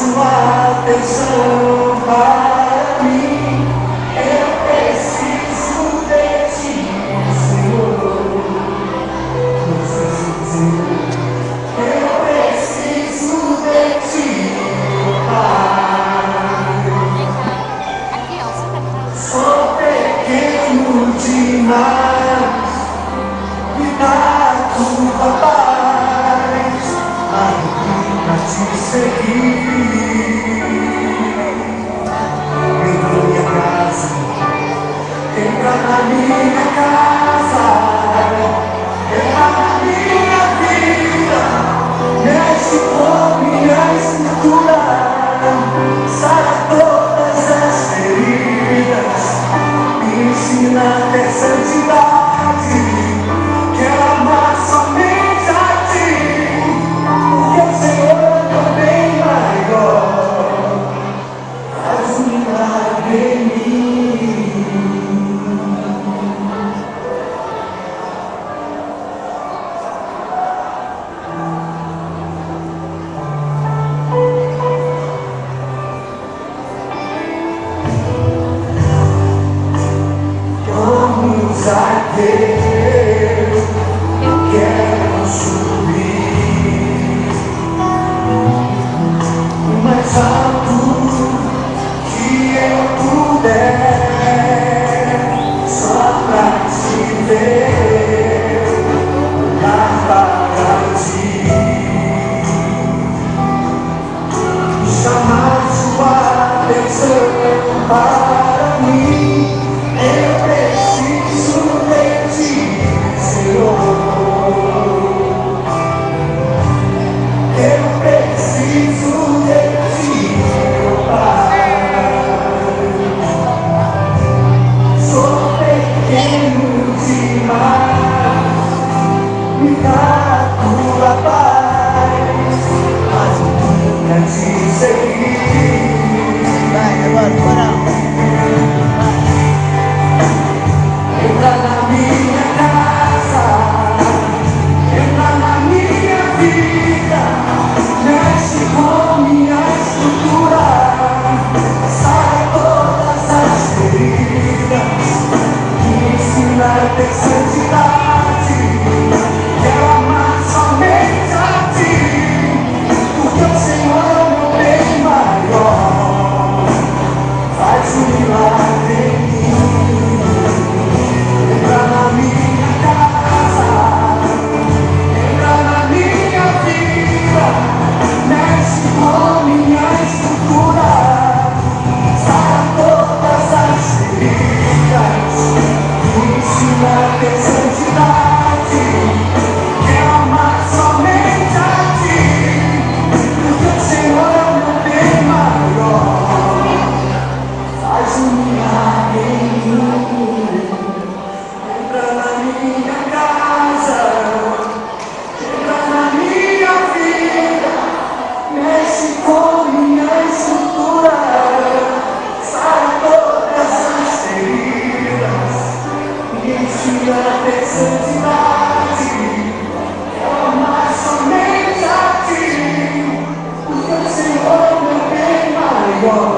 sua atenção para mim. Eu preciso de ti, Senhor. Eu preciso de ti, Pai. Sou pequeno demais, me dá tua paz, pra te seguir. Entra na minha casa, entra na minha casa, entra na minha vida, mexe com minha estrutura, sara todas as feridas, me ensina a ter santidade, quero amar somente a ti, porque o Senhor é meu bem maior, faz um milagre em mim. Vamos a Deus, eu quero subir o mais alto que eu puder, só pra te ver, olhar para ti, chamar sua atenção para mim. Eu preciso de ti, Senhor. Eu preciso de ti, meu Pai. Sou pequeno demais, me dá tua paz, mas nunca te seguir. Vai, agora, bora. Entra na minha casa, entra na minha vida, mexe com minha estrutura, sai todas as feridas, me ensina a ter santidade, quero amar somente a ti, porque o Senhor é meu bem maior, faz um milagre em mim. Entra na minha casa, entra na minha vida, mexe com minha estrutura, sara todas as feridas, me ensina a ter santidade, quero amar somente a ti, porque o Senhor é o meu bem maior, faz um milagre em mim. Entra na minha casa, entra na minha vida, mexe com minha estrutura, sara todas as feridas, me ensina a ter santidade, quero amar somente a ti, porque o Senhor é meu bem maior.